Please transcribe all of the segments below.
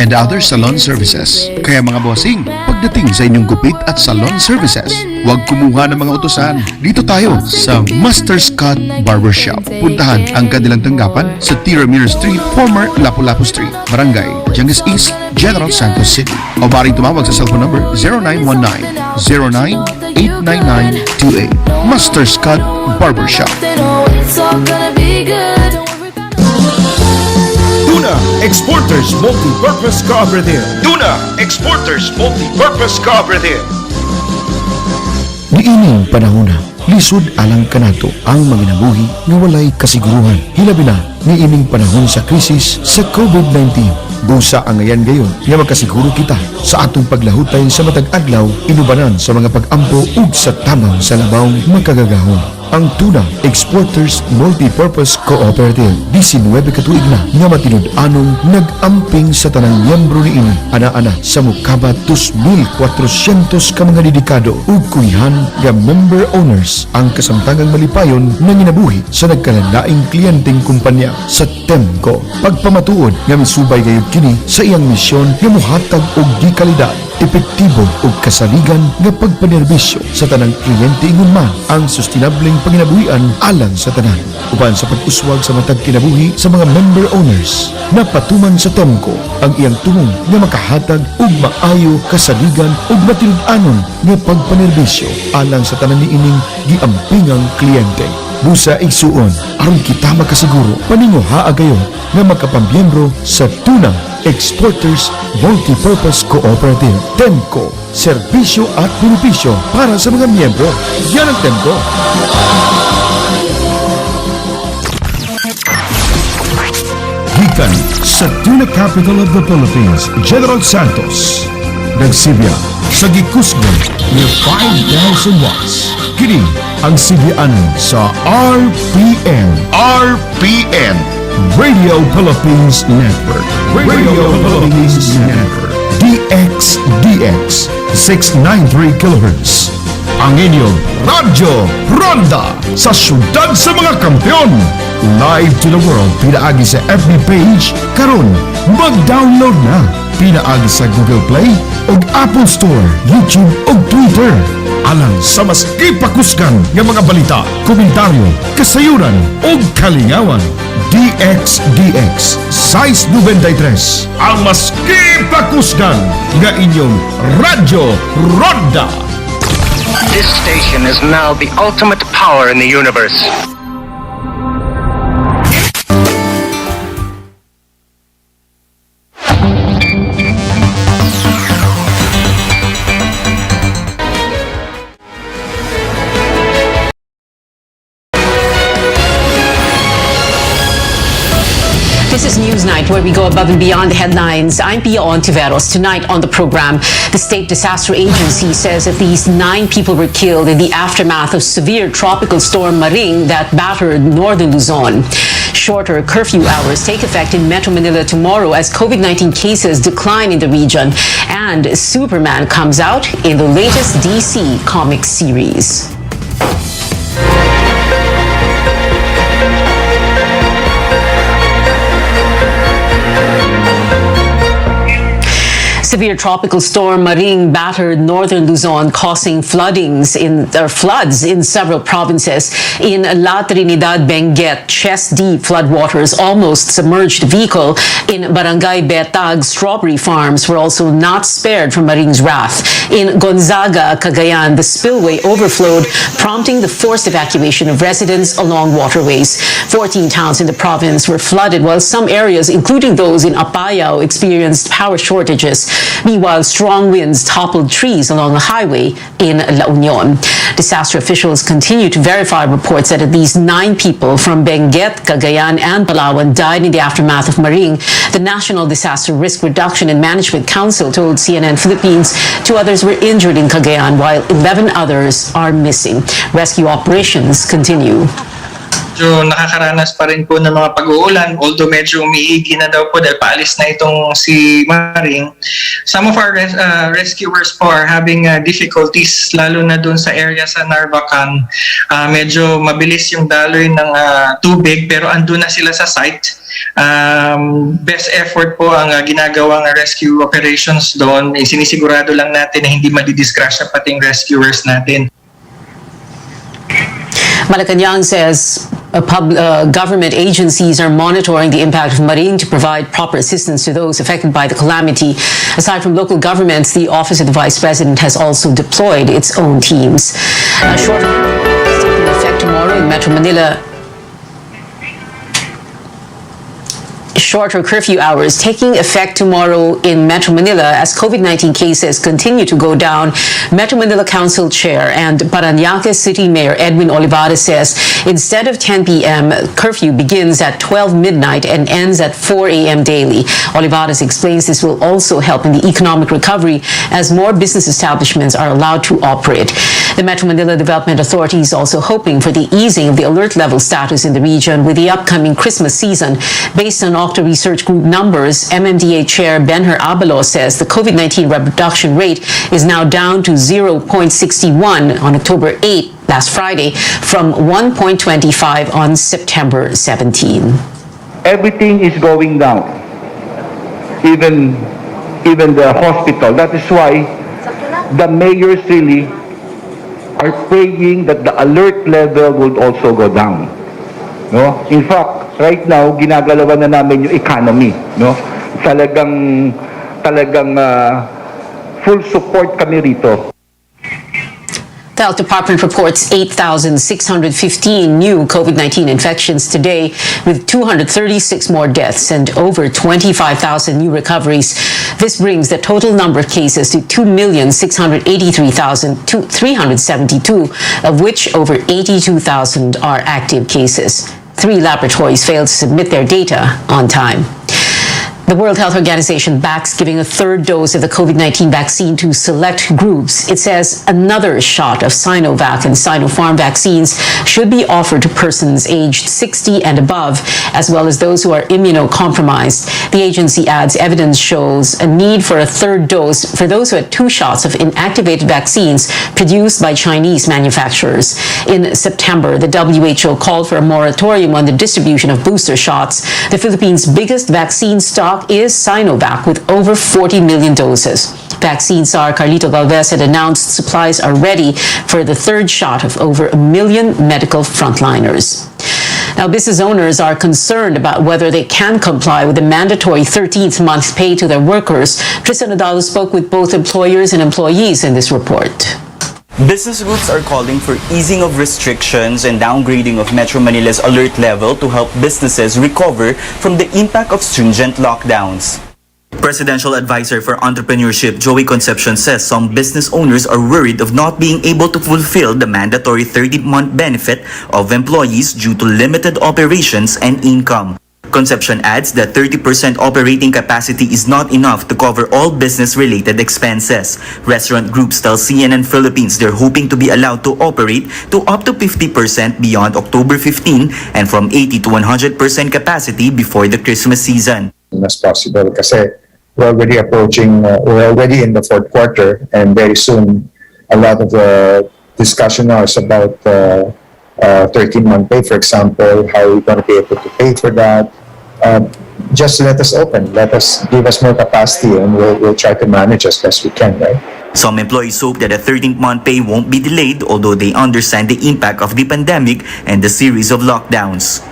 and other salon services. Kaya mga bossing, pagdating sa inyong gupit at salon services, huwag kumuha ng mga utusan. Dito tayo sa Master's Cut Barbershop. Puntahan ang kanilang tanggapan sa Tiramir Street, former Lapu-Lapu Street, Barangay Jangis East, General Santos City. O maaaring tumawag sa cellphone number 0919-09-89928. Master's Cut Barbershop. Tuna Exporters Multi-Purpose Cooperative. Tuna Exporters Multi-Purpose Cooperative. Niining panahona, lisod alang kanato ang manginabuhi nga walay kasiguruhan. Hilabi na, niining panahon sa krisis sa COVID-19. Busa ang ngayon gayon nga makasiguro kita sa atong paglahutay sa matag adlaw, inubanan sa mga pag-ampo ug sa tamang sa labaw makagagahon. Ang Tuna Exporters Multi-Purpose Cooperative 19 katuig na nga matinud-anong nag-amping sa tanang miyembro niini ana-ana sa mukabat 2,400 ka mga dedikado ug kuihan nga member owners ang kasamtangang malipayon na ginabuhi sa nagkalandaing kliyenteng kumpanya sa Temco. Pagpamatuod nga misubay gayud kini sa iyang misyon nga mohatag og gikalidad, epektibo ug kasaligan nga pagpanerbisyo sa tanang kliyente ingon man ang sustinableng panginabuhian alang sa tanan. Uban sa pag-uswag sa matag kinabuhi sa mga member owners, napatuman sa Temco ang iyang tumong nga makahatag og maayo, kasaligan ug matilud-anon nga pagpanerbisyo alang sa tanan niining giampingang kliyente. Busa igsuon aron kita makasiguro paninguha agayon nga makapambyembro sa Tuna Exporters Multi-Purpose Cooperative. Temco, serbisyo at benepisyo para sa mga miyembro. Yan ang Temco. Gikan sa Tuna Capital of the Philippines, General Santos. Nagsilya sa gikusgon ng 5,000 watts. Kini ang sibyaanan sa RPN Radio Philippines Network. Radio Philippines Network. DXDX 693 kHz. Ang inyong Radyo Ronda sa syudad sa mga kampiyon. Live to the world pinaagi sa FB page karon mag-download na. Pinaagi sa Google Play ug Apple Store, YouTube ug Twitter. Alang sa mas ipakusgan nga mga balita, komentaryo, kasayuran ug kalingawan. DXDX Size 93 ang mas ipakusgan nga inyong Radyo Ronda. This station is now the ultimate power in the universe. This is Newsnight, where we go above and beyond the headlines. I'm Pia Ontiveros. Tonight on the program, the State Disaster Agency says at least 9 people were killed in the aftermath of severe tropical storm Maring that battered northern Luzon. Shorter curfew hours take effect in Metro Manila tomorrow as COVID-19 cases decline in the region. And Superman comes out in the latest DC comic series. Severe tropical storm Maring battered northern Luzon, causing floods in several provinces. In La Trinidad, Benguet, chest-deep floodwaters almost submerged a vehicle. In Barangay Betag, strawberry farms were also not spared from Maring's wrath. In Gonzaga, Cagayan, the spillway overflowed, prompting the forced evacuation of residents along waterways. 14 towns in the province were flooded, while some areas, including those in Apayao, experienced power shortages. Meanwhile, strong winds toppled trees along the highway in La Union. Disaster officials continue to verify reports that at least 9 people from Benguet, Cagayan, and Palawan died in the aftermath of Maring. The National Disaster Risk Reduction and Management Council told CNN Philippines 2 others were injured in Cagayan, while 11 others are missing. Rescue operations continue. medyo nakakaranas pa rin po ng mga pag-uulan, although medyo umiigi na daw po dahil paalis na itong si Maring. Some of our rescuers po are having difficulties, lalo na dun sa area sa Narvacan. Medyo mabilis yung daloy ng tubig pero andun na sila sa site. Best effort po ang ginagawang rescue operations doon. Sinisigurado lang natin na hindi madidisgrasya pating rescuers natin. Malacanang says government agencies are monitoring the impact of Maring to provide proper assistance to those affected by the calamity. Aside from local governments, the Office of the Vice President has also deployed its own teams. Short taking effect tomorrow in Metro Manila. Shorter curfew hours taking effect tomorrow in Metro Manila as COVID-19 cases continue to go down. Metro Manila Council Chair and Parañaque City Mayor Edwin Olivares says instead of 10 p.m., curfew begins at 12 midnight and ends at 4 a.m. daily. Olivares explains this will also help in the economic recovery as more business establishments are allowed to operate. The Metro Manila Development Authority is also hoping for the easing of the alert level status in the region with the upcoming Christmas season. Based on Octa Research Group numbers, MMDA Chair Benher Abalos says the COVID-19 reproduction rate is now down to 0.61 on October 8, last Friday, from 1.25 on September 17. Everything is going down, even the hospital. That is why the mayors really are praying that the alert level would also go down. No? In fact, right now, ginagalawan na namin yung economy. No? Talagang full support kami rito. The Health Department reports 8,615 new COVID-19 infections today, with 236 more deaths and over 25,000 new recoveries. This brings the total number of cases to 2,683,372, of which over 82,000 are active cases. 3 laboratories failed to submit their data on time. The World Health Organization backs giving a third dose of the COVID-19 vaccine to select groups. It says another shot of Sinovac and Sinopharm vaccines should be offered to persons aged 60 and above, as well as those who are immunocompromised. The agency adds evidence shows a need for a third dose for those who had 2 shots of inactivated vaccines produced by Chinese manufacturers. In September, the WHO called for a moratorium on the distribution of booster shots. The Philippines' biggest vaccine stock is Sinovac with over 40 million doses. Vaccine czar Carlito Galvez had announced supplies are ready for the third shot of over 1 million medical frontliners. Now, business owners are concerned about whether they can comply with the mandatory 13th month pay to their workers. Tristan Nadalo spoke with both employers and employees in this report. Business groups are calling for easing of restrictions and downgrading of Metro Manila's alert level to help businesses recover from the impact of stringent lockdowns. Presidential Advisor for Entrepreneurship Joey Concepcion says some business owners are worried of not being able to fulfill the mandatory 13th-month benefit of employees due to limited operations and income. Concepcion adds that 30% operating capacity is not enough to cover all business-related expenses. Restaurant groups tell CNN Philippines they're hoping to be allowed to operate to up to 50% beyond October 15 and from 80 to 100% capacity before the Christmas season. As possible kasi we're already approaching, we're already in the 4th quarter and very soon a lot of the discussion now is about 13-month pay, for example, how we're going to be able to pay for that. Just let us open, give us more capacity and we'll try to manage as best we can, right? Some employees hope that a 13th-month pay won't be delayed, although they understand the impact of the pandemic and the series of lockdowns.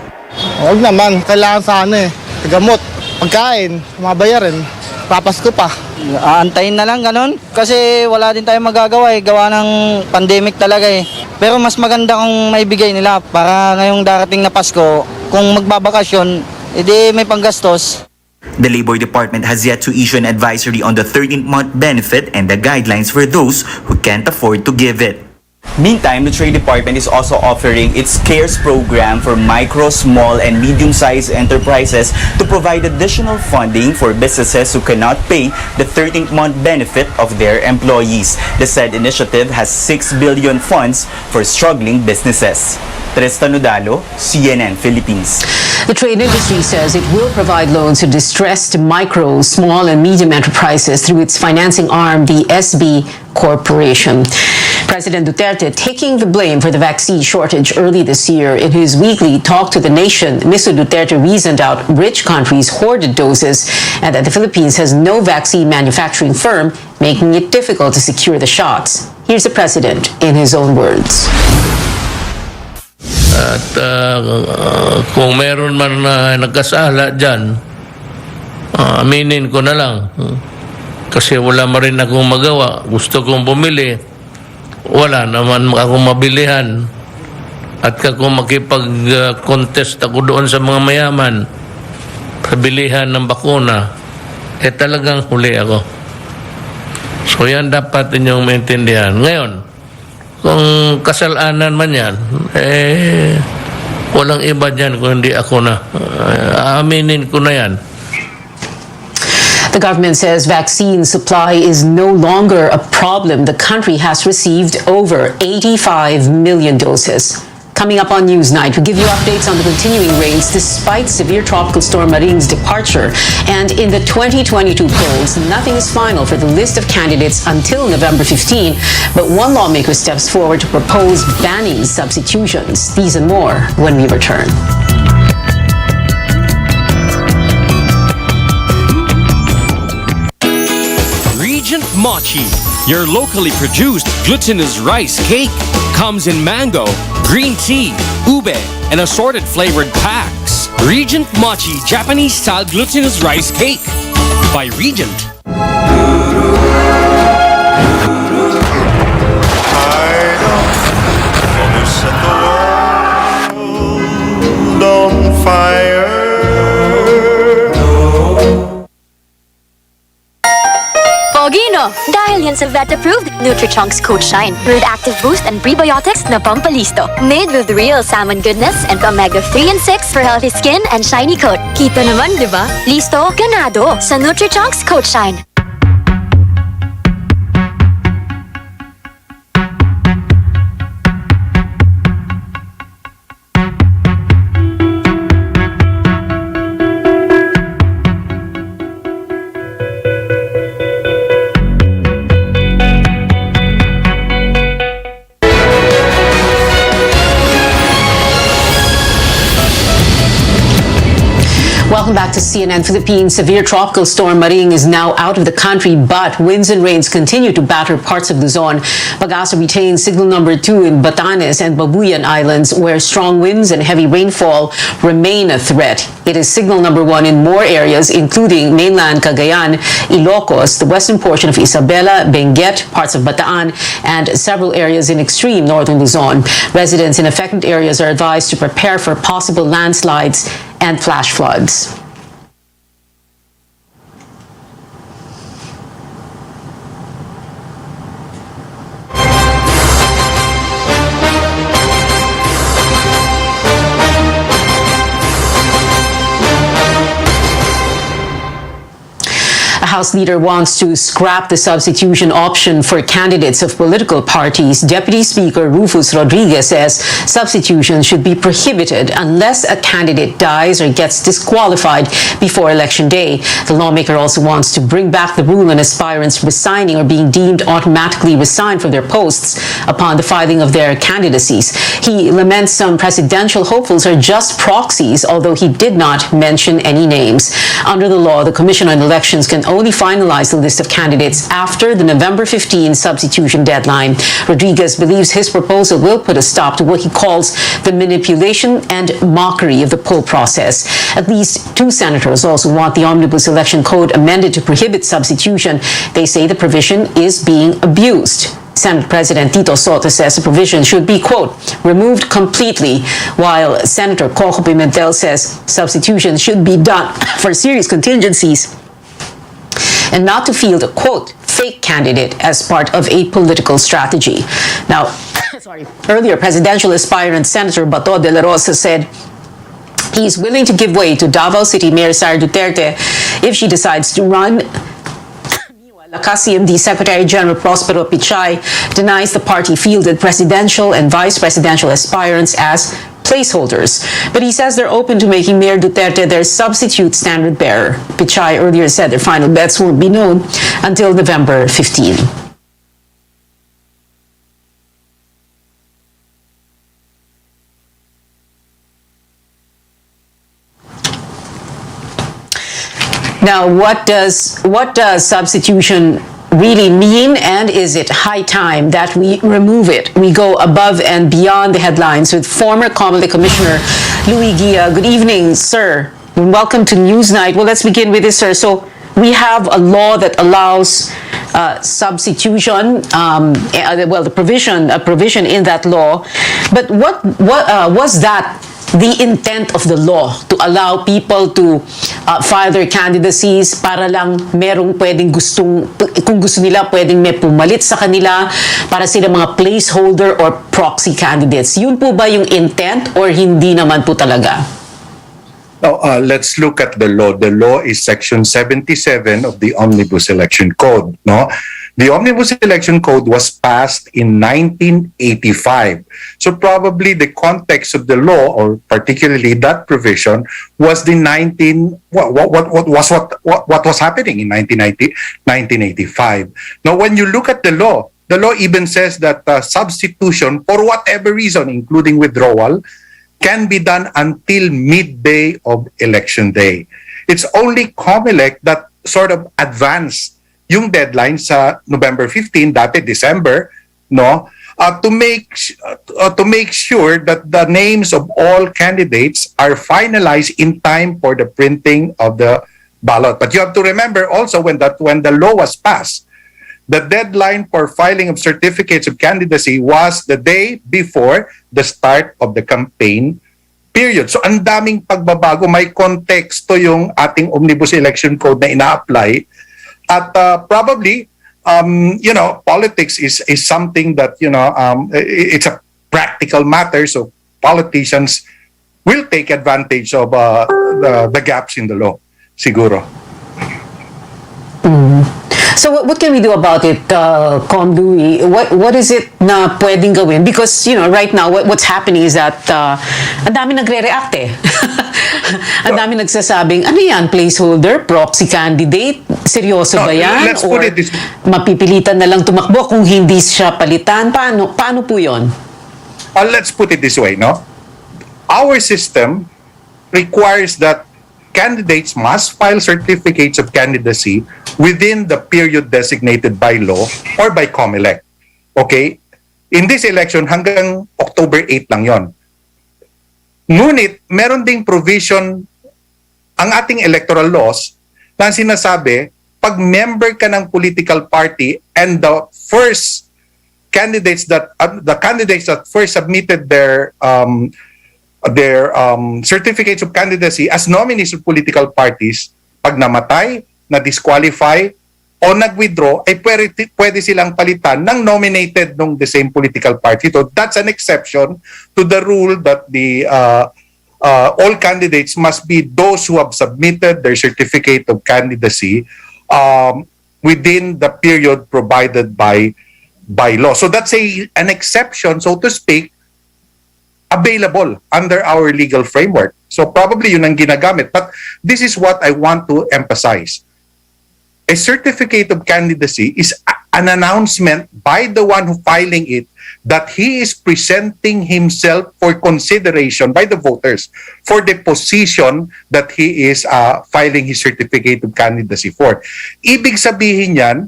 Huwag naman, kailangan sana gamot, pagkain, mabayarin, papasko pa. Aantayin na lang ganun kasi wala din tayong magagawa gawa ng pandemic talaga Pero mas maganda kung maibigay nila para ngayong darating na Pasko, kung magbabakasyon, edi may panggastos. The Labor Department has yet to issue an advisory on the 13th-month benefit and the guidelines for those who can't afford to give it. Meantime, the Trade Department is also offering its CARES program for micro, small, and medium-sized enterprises to provide additional funding for businesses who cannot pay the 13th-month benefit of their employees. The said initiative has 6 billion funds for struggling businesses. Tristan Udalo, CNN Philippines. The trade industry says it will provide loans to distressed micro, small, and medium enterprises through its financing arm, the SB Corporation. President Duterte taking the blame for the vaccine shortage early this year. In his weekly talk to the nation, Mr. Duterte reasoned out rich countries' hoarded doses and that the Philippines has no vaccine manufacturing firm, making it difficult to secure the shots. Here's the president in his own words. At kung meron man na nagkasala dyan, aminin ko na lang. Kasi wala ma rin akong magawa. Gusto kong bumili. Wala naman akong mabilihan. At kung makipag-contest ako doon sa mga mayaman, pabilihan ng bakuna, talagang huli ako. So yan dapat inyong maintindihan. Ngayon, kung kasalanan man yan, walang iba dyan kung hindi ako na. Aaminin ko na yan. The government says vaccine supply is no longer a problem. The country has received over 85 million doses. Coming up on Newsnight, we give you updates on the continuing rains despite severe tropical storm Maring's departure. And in the 2022 polls, nothing is final for the list of candidates until November 15. But one lawmaker steps forward to propose banning substitutions. These and more when we return. Regent Mochi, your locally produced glutinous rice cake, comes in mango, green tea, ube, and assorted flavored packs. Regent Mochi Japanese-style glutinous rice cake by Regent. Set the world on fire. Pogino! Dahil yan sa vet-approved Nutri-Chunks Coat Shine. Brewed Active Boost and Prebiotics na pampalisto. Made with real salmon goodness and omega-3 and 6 for healthy skin and shiny coat. Kita naman, di ba? Listo, ganado sa Nutri-Chunks Coat Shine. Welcome back to CNN Philippines. Severe tropical storm Maring is now out of the country, but winds and rains continue to batter parts of Luzon. Pag-asa retains signal number 2 in Batanes and Babuyan Islands, where strong winds and heavy rainfall remain a threat. It is signal number 1 in more areas, including mainland Cagayan, Ilocos, the western portion of Isabela, Benguet, parts of Bataan, and several areas in extreme northern Luzon. Residents in affected areas are advised to prepare for possible landslides and flash floods. House leader wants to scrap the substitution option for candidates of political parties. Deputy Speaker Rufus Rodriguez says substitution should be prohibited unless a candidate dies or gets disqualified before Election Day. The lawmaker also wants to bring back the rule on aspirants resigning or being deemed automatically resigned from their posts upon the filing of their candidacies. He laments some presidential hopefuls are just proxies, although he did not mention any names. Under the law, the Commission on Elections can only finalize the list of candidates after the November 15 substitution deadline. Rodriguez believes his proposal will put a stop to what he calls the manipulation and mockery of the poll process. At least 2 senators also want the Omnibus Election Code amended to prohibit substitution. They say the provision is being abused. Senate President Tito Soto says the provision should be, quote, removed completely, while Senator Coco Pimentel says substitution should be done for serious contingencies and not to field a, quote, fake candidate as part of a political strategy. Now, earlier presidential aspirant Senator Bato de la Rosa said he's willing to give way to Davao City Mayor Sara Duterte if she decides to run. CMD Secretary General Prospero Pichay denies the party fielded presidential and vice presidential aspirants as placeholders, but he says they're open to making Mayor Duterte their substitute standard bearer. Pichay earlier said their final bets won't be known until November 15. Now, what does substitution really mean, and is it high time that we remove it? We go above and beyond the headlines with former COMELEC Commissioner Louis Guia. Good evening, sir, and welcome to Newsnight. Well, let's begin with this, sir. So we have a law that allows substitution, well, a provision in that law, but what was that the intent of the law, to allow people to file their candidacies para lang merong pwedeng kung gusto nila, pwedeng may pumalit sa kanila para sila mga placeholder or proxy candidates? Yun po ba yung intent or hindi naman po talaga? Now, let's look at the law. The law is Section 77 of the Omnibus Election Code. No, the Omnibus Election Code was passed in 1985. So probably the context of the law, or particularly that provision, was the what was happening in 1985. Now, when you look at the law even says that substitution for whatever reason, including withdrawal, can be done until midday of election day. It's only COMELEC that sort of advanced yung deadline sa November 15, dati December, no, to make sure that the names of all candidates are finalized in time for the printing of the ballot. But you have to remember also when the law was passed, the deadline for filing of certificates of candidacy was the day before the start of the campaign period. So ang daming pagbabago, may konteksto yung ating Omnibus Election Code na ina-apply. At probably, politics is something that, it's a practical matter. So politicians will take advantage of the gaps in the law, siguro. So what can we do about it, Com Louie? What is it na pwedeng gawin? Because, right now, what's happening is that ang dami nagre-react eh. Ang dami nagsasabing, ano yan, placeholder, proxy candidate? Seryoso ba yan? Let's put it this way. Mapipilitan na lang tumakbo kung hindi siya palitan? Paano po yun? Let's put it this way, no? Our system requires that candidates must file certificates of candidacy within the period designated by law or by COMELEC. Okay? In this election, hanggang October 8 lang yon. Ngunit, meron ding provision ang ating electoral laws na sinasabi, pag member ka ng political party and the candidates that first submitted their certificates of candidacy as nominees of political parties, pag namatay, na-disqualify, o nag-withdraw, ay pwede silang palitan ng nominated ng the same political party. So that's an exception to the rule that all candidates must be those who have submitted their certificate of candidacy within the period provided by law. So that's an exception, so to speak, available under our legal framework. So probably yun ang ginagamit. But this is what I want to emphasize. A certificate of candidacy is an announcement by the one who filing it that he is presenting himself for consideration by the voters for the position that he is filing his certificate of candidacy for. Ibig sabihin yan,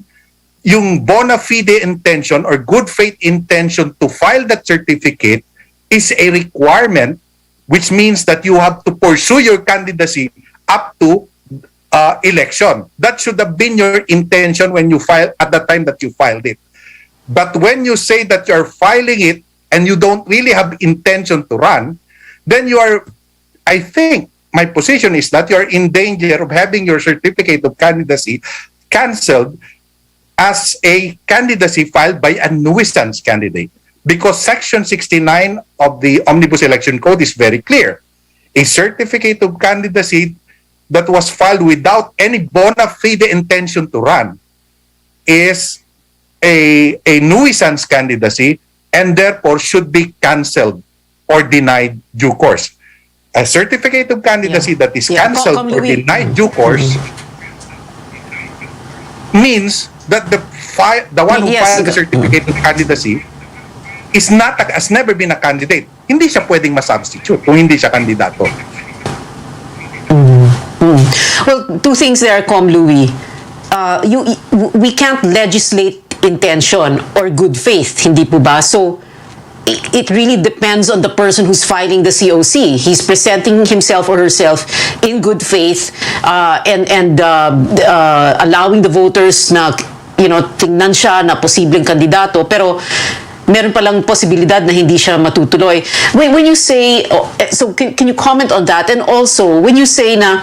yung bona fide intention or good faith intention to file that certificate is a requirement, which means that you have to pursue your candidacy up to election. That should have been your intention when you filed at the time that you filed it. But when you say that you're filing it and you don't really have intention to run, then I think my position is that you're in danger of having your certificate of candidacy canceled as a candidacy filed by a nuisance candidate. Because Section 69 of the Omnibus Election Code is very clear. A certificate of candidacy that was filed without any bona fide intention to run is a nuisance candidacy and therefore should be cancelled or denied due course. A certificate of candidacy that is cancelled or denied due course means that the one who filed the certificate of candidacy has never been a candidate. Hindi siya pwedeng ma-substitute kung hindi siya kandidato. Well, two things there, Com Louie. We can't legislate intention or good faith, hindi po ba? So, it really depends on the person who's filing the COC. He's presenting himself or herself in good faith and allowing the voters na, tingnan siya na posibleng kandidato, pero meron palang posibilidad na hindi siya matutuloy. When you say, so can you comment on that? And also, when you say na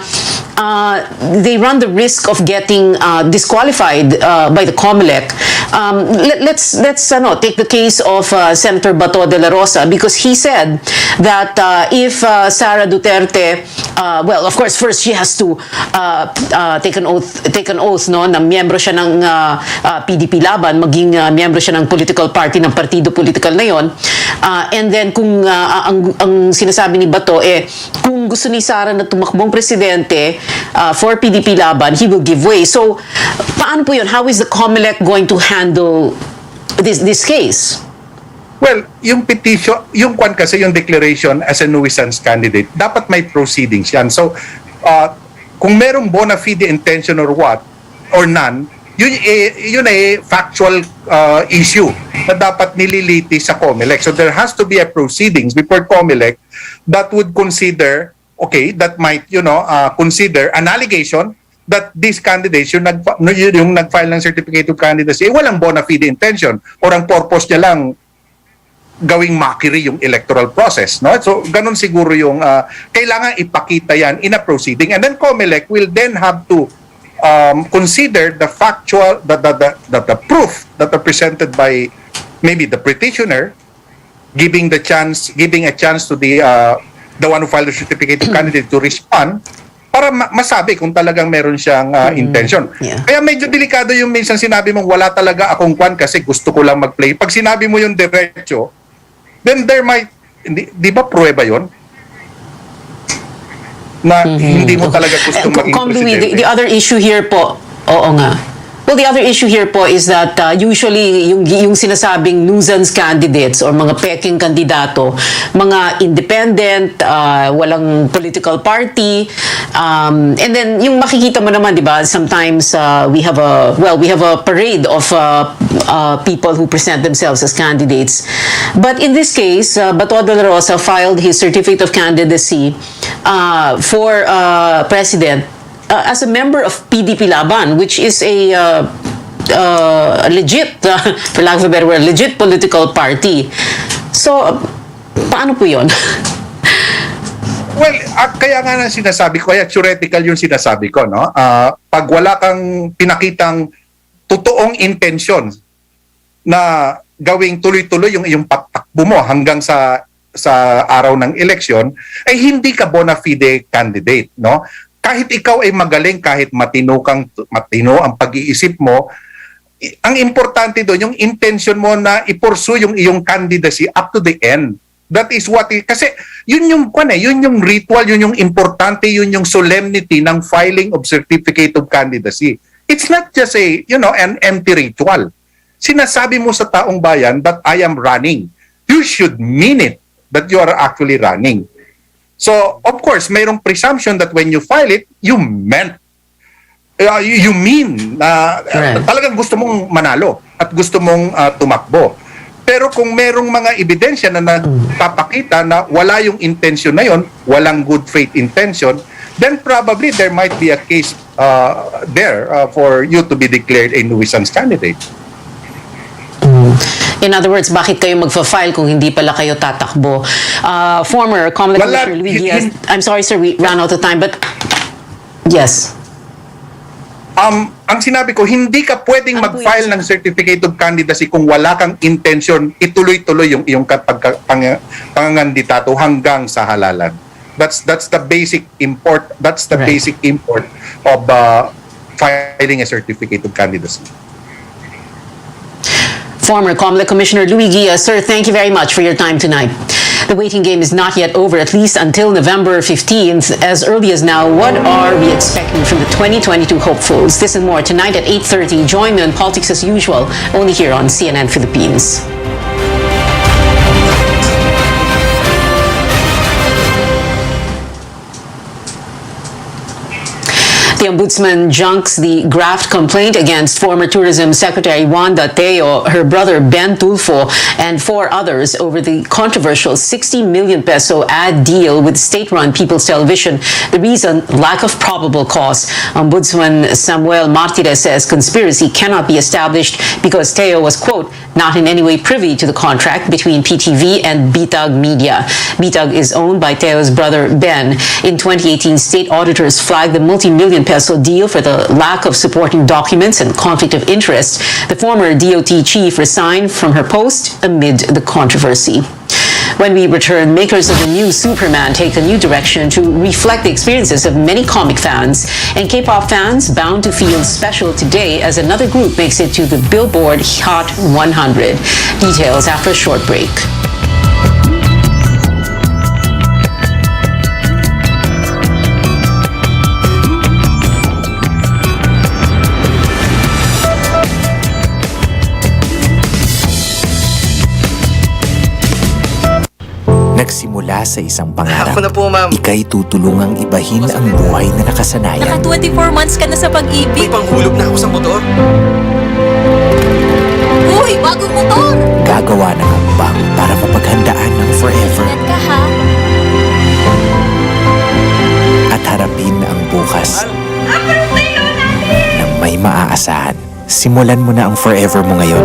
they run the risk of getting disqualified by the COMELEC, let's take the case of Senator Bato de la Rosa, because he said that if Sara Duterte, well, of course, first she has to take an oath, no, na miyembro siya ng PDP Laban, maging miyembro siya ng political party ng partido political na yon. And then kung ang sinasabi ni Bato kung gusto ni Sara na tumakbong presidente for PDP Laban, he will give way. So paano po yun? How is the COMELEC going to handle this case? Well, yung petition, yung kwan kasi yung declaration as a nuisance candidate, dapat may proceedings yan. So, kung merong bona fide intention or what, or none, yun ay factual issue na dapat nililiti sa COMELEC. So, there has to be a proceedings before COMELEC that would consider, that might, consider an allegation that this candidate, yung nag-file ng certificate of candidacy, walang bona fide intention or ang purpose niya lang gawing mockery yung electoral process, no? So ganun siguro yung kailangan ipakita yan in a proceeding, and then COMELEC will then have to consider the factual the proof that are presented by maybe the petitioner, giving a chance to the one who filed the certificate of candidate to respond para masabi kung talagang meron siyang intention. Kaya medyo delikado yung minsan sinabi mong wala talaga akong kwan kasi gusto ko lang mag-play. Pag sinabi mo yung diretso, then there might, di ba pruweba yun? Na hindi mo talaga gustong maging presidente. The other issue here po, oo nga. Well, the other issue here po is that usually yung sinasabing nuisance candidates or mga peking kandidato, mga independent, walang political party, and then yung makikita mo naman, di ba, sometimes we have a parade of people who present themselves as candidates. But in this case, Bato de la Rosa filed his certificate of candidacy for president as a member of PDP Laban, which is a legit, for lack of a better word, legit political party. So, paano po yun? Well, kaya nga sinasabi ko, kaya theoretical yung sinasabi ko, no? Pag wala kang pinakitang totoong intention na gawing tuloy-tuloy yung iyong patakbo mo hanggang sa araw ng eleksyon, ay hindi ka bona fide candidate, no? Kahit ikaw ay magaling, kahit matino ang pag-iisip mo, ang importante doon, yung intention mo na i-pursue yung iyong candidacy up to the end. That is what kasi yun yung ritual, yun yung importante, yun yung solemnity ng filing of certificate of candidacy. It's not just an empty ritual. Sinasabi mo sa taong bayan that I am running. You should mean it that you are actually running. So, of course, mayroong presumption that when you file it, you mean na talagang gusto mong manalo at gusto mong tumakbo. Pero kung merong mga ebidensya na nagpapakita na wala yung intention na yon, walang good faith intention, then probably there might be a case there for you to be declared a nuisance candidate. In other words, bakit kayo magfa-file kung hindi pala kayo tatakbo? Former COMELEC Commissioner Luis Diaz, I'm sorry sir, we ran out of time, but yes. Ang sinabi ko, hindi ka pwedeng mag-file ng certificate of candidacy kung wala kang intention ituloy-tuloy yung iyong pangangandidato hanggang sa halalan. That's the basic import. Basic import of filing a certificate of candidacy. former COMELEC Commissioner Louis Guia. Sir, thank you very much for your time tonight. The waiting game is not yet over, at least until November 15th. As early as now, what are we expecting from the 2022 hopefuls? This and more tonight at 8:30. Join me on Politics as Usual, only here on CNN Philippines. The Ombudsman junks the graft complaint against former Tourism Secretary Wanda Teo, her brother Ben Tulfo, and 4 others over the controversial 60 million peso ad deal with state-run People's Television. The reason, lack of probable cause. Ombudsman Samuel Martirez says conspiracy cannot be established because Teo was, quote, not in any way privy to the contract between PTV and Bitag Media. Bitag is owned by Teo's brother Ben. In 2018, state auditors flagged the multi-million peso deal for the lack of supporting documents and conflict of interest. The former DOT chief resigned from her post amid the controversy. When we return, makers of the new Superman take a new direction to reflect the experiences of many comic fans. And K-pop fans bound to feel special today as another group makes it to the Billboard Hot 100. Details after a short break. Nagsimula sa isang pangarap. Ako na po, ma'am. Ika'y tutulungang ibahin ang buhay na nakasanayan. Naka 24 months ka na sa pag-ibig. May panghulog na ako sa motor. Uy, bagong motor! Gagawa ng hakbang para mapaghandaan ng forever. Ingat ka, ha? At harapin ang bukas nang may maaasahan. Simulan mo na ang forever mo ngayon.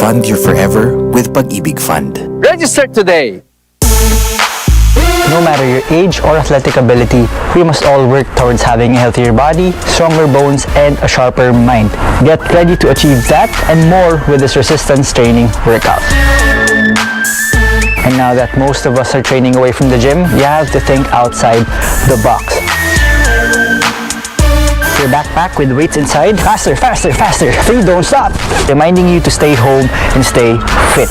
Fund your forever with Pag-ibig Fund. Register today! No matter your age or athletic ability, we must all work towards having a healthier body, stronger bones, and a sharper mind. Get ready to achieve that and more with this resistance training workout. And now that most of us are training away from the gym, you have to think outside the box. Your backpack with weights inside. Faster, faster, faster. 3, don't stop. Reminding you to stay home and stay fit.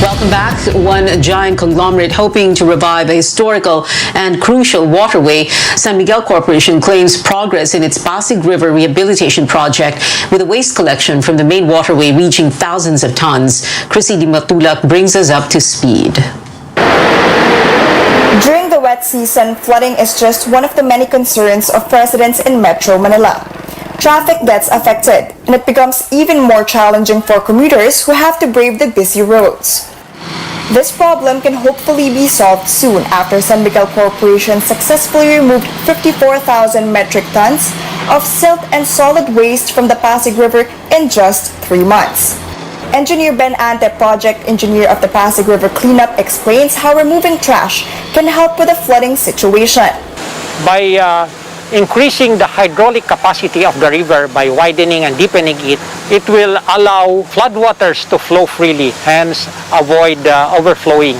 Welcome back. One giant conglomerate hoping to revive a historical and crucial waterway. San Miguel Corporation claims progress in its Pasig River rehabilitation project with a waste collection from the main waterway reaching thousands of tons. Chrissy Di Matulak brings us up to speed. During the wet season, flooding is just one of the many concerns of residents in Metro Manila. Traffic gets affected, and it becomes even more challenging for commuters who have to brave the busy roads. This problem can hopefully be solved soon after San Miguel Corporation successfully removed 54,000 metric tons of silt and solid waste from the Pasig River in just 3 months. Engineer Ben Ante, project engineer of the Pasig River cleanup, explains how removing trash can help with the flooding situation. By increasing the hydraulic capacity of the river by widening and deepening it, it will allow floodwaters to flow freely, hence avoid overflowing.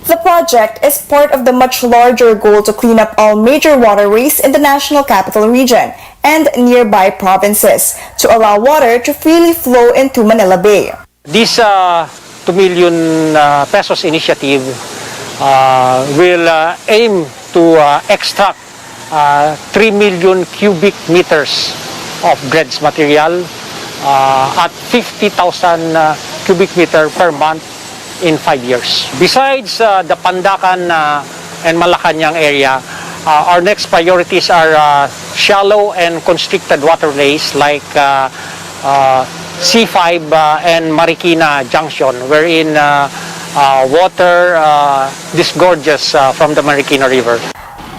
The project is part of the much larger goal to clean up all major waterways in the National Capital Region and nearby provinces to allow water to freely flow into Manila Bay. This 2 million pesos initiative will aim to extract 3 million cubic meters of dredged material at 50,000 cubic meter per month in 5 years. Besides the Pandacan and Malacanang area, our next priorities are shallow and constricted waterways like C5 and Marikina Junction, wherein water disgorges from the Marikina River.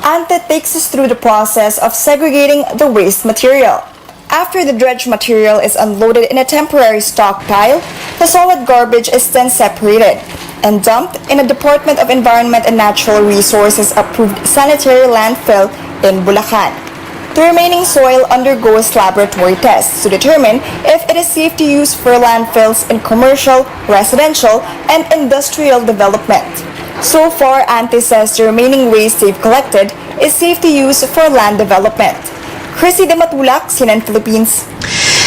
Ante takes us through the process of segregating the waste material. After the dredged material is unloaded in a temporary stockpile, the solid garbage is then separated and dumped in a Department of Environment and Natural Resources approved sanitary landfill in Bulacan. The remaining soil undergoes laboratory tests to determine if it is safe to use for landfills in commercial, residential, and industrial development. So far, Ante says the remaining waste they've collected is safe to use for land development. Chrissy de Matulak, CNN Philippines.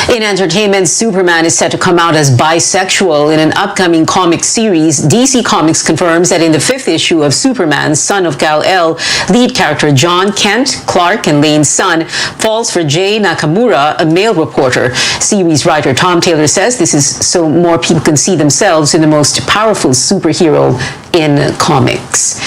In entertainment, Superman is set to come out as bisexual in an upcoming comic series. DC Comics confirms that in the 5th issue of Superman, Son of Kal-El, lead character John Kent, Clark and Lane's son, falls for Jay Nakamura, a male reporter. Series writer Tom Taylor says this is so more people can see themselves in the most powerful superhero in comics.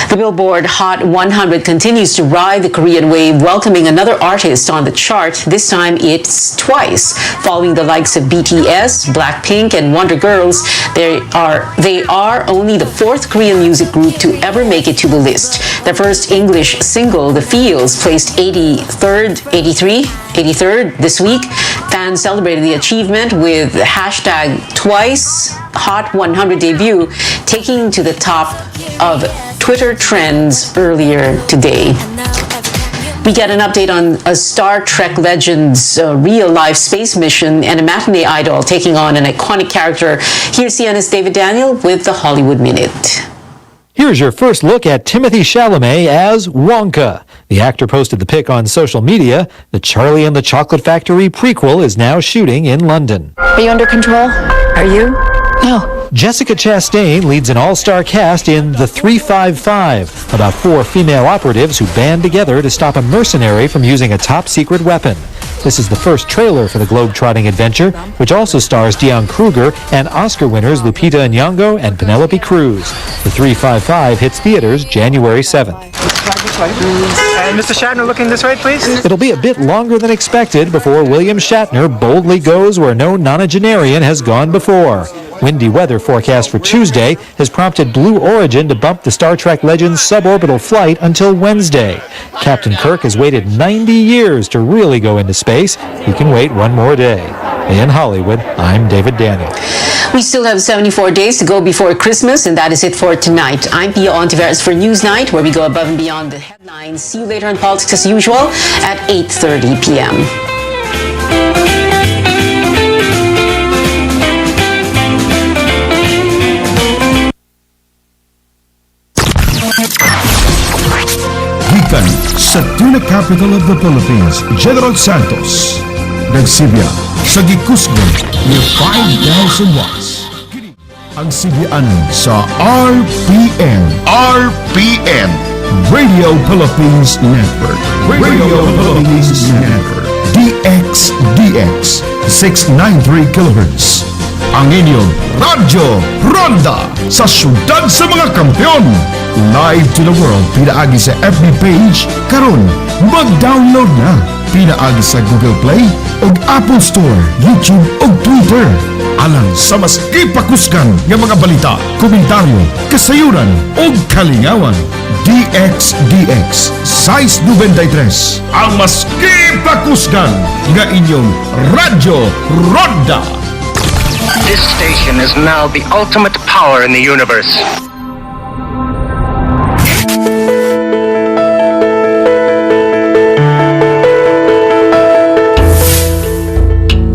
The Billboard Hot 100 continues to ride the Korean wave, welcoming another artist on the chart. This time it's twice. Following the likes of BTS, Blackpink, and Wonder Girls, they are only the 4th Korean music group to ever make it to the list. Their first English single, The Feels, placed 83rd this week. Fans celebrated the achievement with hashtag twice Hot 100 debut, taking to the top of Twitter trends earlier today. We get an update on a Star Trek Legends real-life space mission and a matinee idol taking on an iconic character. Here's CNN's David Daniel with the Hollywood Minute. Here's your first look at Timothy Chalamet as Wonka. The actor posted the pic on social media. The Charlie and the Chocolate Factory prequel is now shooting in London. Are you under control? Are you? No. Jessica Chastain leads an all-star cast in The 355, about 4 female operatives who band together to stop a mercenary from using a top-secret weapon. This is the first trailer for the globe-trotting adventure, which also stars Dion Kruger and Oscar winners Lupita Nyong'o and Penelope Cruz. The 355 hits theaters January 7th. And Mr. Shatner, looking this way, please. It'll be a bit longer than expected before William Shatner boldly goes where no nonagenarian has gone before. Windy weather forecast for Tuesday has prompted Blue Origin to bump the Star Trek Legends suborbital flight until Wednesday. Captain Kirk has waited 90 years to really go into space. He can wait one more day. In Hollywood, I'm David Daniel. We still have 74 days to go before Christmas, and that is it for tonight. I'm Pia Ontiveros for Newsnight, where we go above and beyond the headlines. See you later on Politics as usual at 8:30 p.m. Gikan sa tuna capital of the Philippines, General Santos. Nagsibya sa gikusgon ni 5,000 watts. Ang sibyaanan sa RPN Radio Philippines Network. Radio Philippines Network. DXDX 693 kHz. Ang inyong Radyo Ronda sa syudad sa mga kampeon. Live to the world, pinaagi sa FB page. Karon, mag-download na. Pinaagi sa Google Play o Apple Store, YouTube o Twitter. Alang sa mas ipakuskan ng mga balita, komentaryo, kasayuran o kalingawan. DXDX Size 93, ang mas ipakuskan ng inyong Radyo Ronda. This station is now the ultimate power in the universe.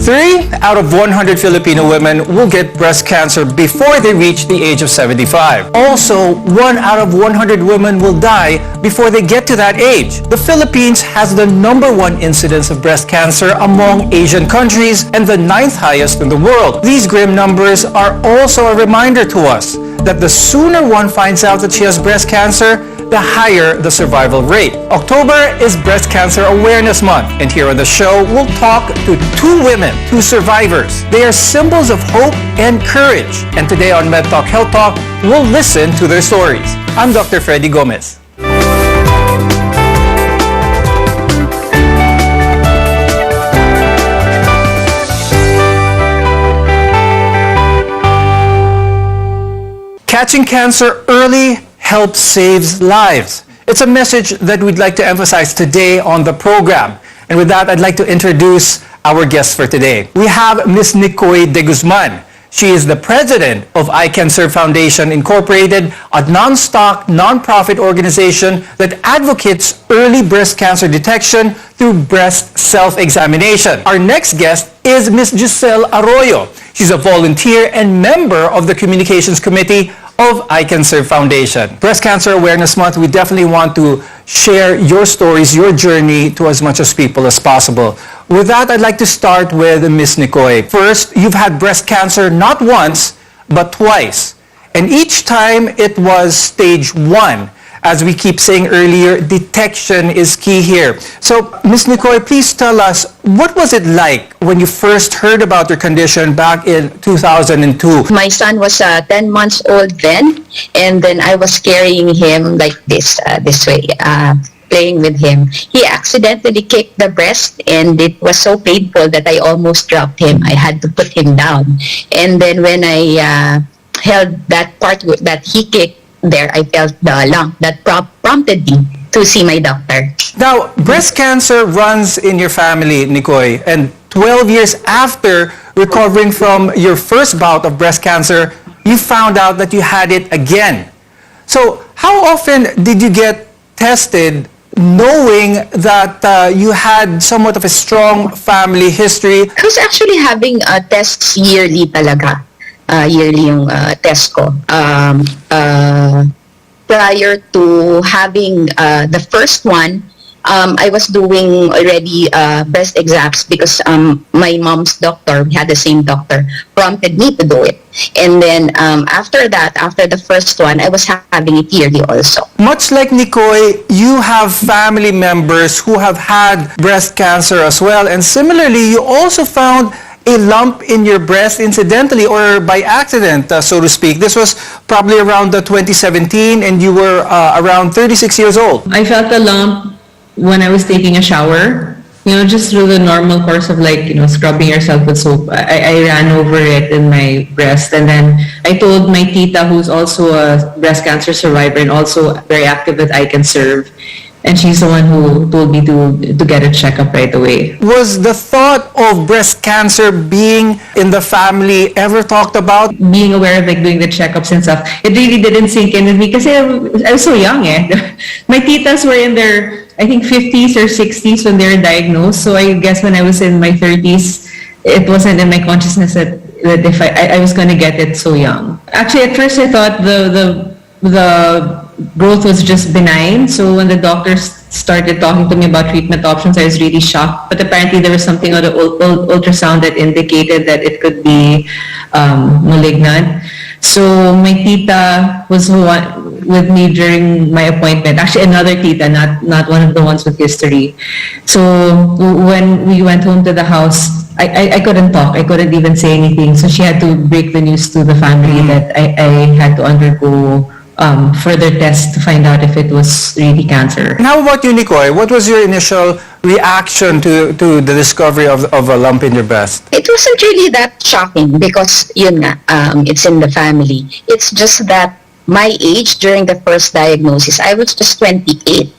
3 out of 100 Filipino women will get breast cancer before they reach the age of 75. Also, 1 out of 100 women will die before they get to that age. The Philippines has the #1 incidence of breast cancer among Asian countries and the 9th highest in the world. These grim numbers are also a reminder to us that the sooner one finds out that she has breast cancer, the higher the survival rate. October is Breast Cancer Awareness Month, and here on the show, we'll talk to 2 women, 2 survivors. They are symbols of hope and courage. And today on Med Talk Health Talk, we'll listen to their stories. I'm Dr. Freddy Gomez. Catching cancer early helps save lives. It's a message that we'd like to emphasize today on the program. And with that, I'd like to introduce our guest for today. We have Ms. Nicoy de Guzman. She is the president of I Can Serve Foundation Incorporated, a non-stock, non-profit organization that advocates early breast cancer detection through breast self-examination. Our next guest is Ms. Giselle Arroyo. She's a volunteer and member of the Communications Committee of I Can Serve Foundation. Breast Cancer Awareness Month, we definitely want to share your stories, your journey to as much as people as possible. With that, I'd like to start with Ms. Nicoy. First, you've had breast cancer not once, but twice. And each time it was stage 1. As we keep saying earlier, detection is key here. So, Ms. Nicoy, please tell us, what was it like when you first heard about your condition back in 2002? My son was 10 months old then, and then I was carrying him like this way, playing with him. He accidentally kicked the breast, and it was so painful that I almost dropped him. I had to put him down. And then when I held that part that he kicked, there I felt the lump that prompted me to see my doctor. Now, breast cancer runs in your family, Nicoy, and 12 years after recovering from your first bout of breast cancer, you found out that you had it again. So, how often did you get tested knowing that you had somewhat of a strong family history? I was actually having tests yearly talaga. Yearly yung test ko. Prior to having the first one, I was doing already breast exams because my mom's doctor, we had the same doctor, prompted me to do it. And then after that, after the first one, I was having it yearly also. Much like Nicoy, you have family members who have had breast cancer as well. And similarly, you also found a lump in your breast incidentally or by accident, so to speak. This was probably around 2017 and you were around 36 years old. I felt a lump when I was taking a shower, just through the normal course of scrubbing yourself with soap. I ran over it in my breast, and then I told my tita, who's also a breast cancer survivor and also very active with I Can Serve, and she's the one who told me to get a checkup right away. Was the thought of breast cancer being in the family ever talked about? Being aware of doing the checkups and stuff, it really didn't sink in with me because I was so young. My titas were in their, I think, 50s or 60s when they were diagnosed. So I guess when I was in my 30s, it wasn't in my consciousness that if I was going to get it so young. Actually, at first I thought the growth was just benign. So when the doctors started talking to me about treatment options, I was really shocked. But apparently there was something on the ultrasound that indicated that it could be malignant. So my tita was with me during my appointment. Actually, another tita, not one of the ones with history. So when we went home to the house, I couldn't talk. I couldn't even say anything. So she had to break the news to the family that I had to undergo further tests to find out if it was really cancer. And how about you, Nicoy? What was your initial reaction to the discovery of a lump in your breast? It wasn't really that shocking because it's in the family. It's just that my age during the first diagnosis, I was just 28.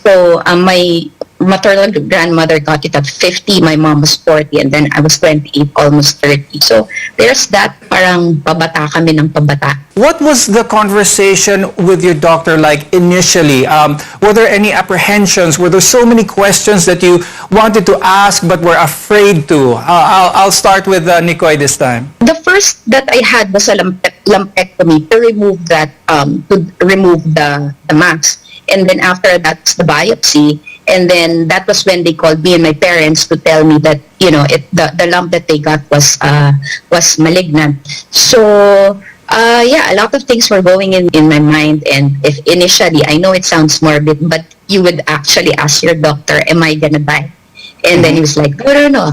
So my maternal grandmother got it at 50, my mom was 40, and then I was 28, almost 30. So there's that parang pabata kami ng pabata. What was the conversation with your doctor like initially? Were there any apprehensions? Were there so many questions that you wanted to ask but were afraid to? I'll start with Nicoy this time. The first that I had was a lumpectomy to remove that, the mass. And then after that's the biopsy. And then that was when they called me and my parents to tell me that, the lump that they got was malignant. So, a lot of things were going in my mind. And if initially, I know it sounds morbid, but you would actually ask your doctor, am I gonna die? And then he was like, no.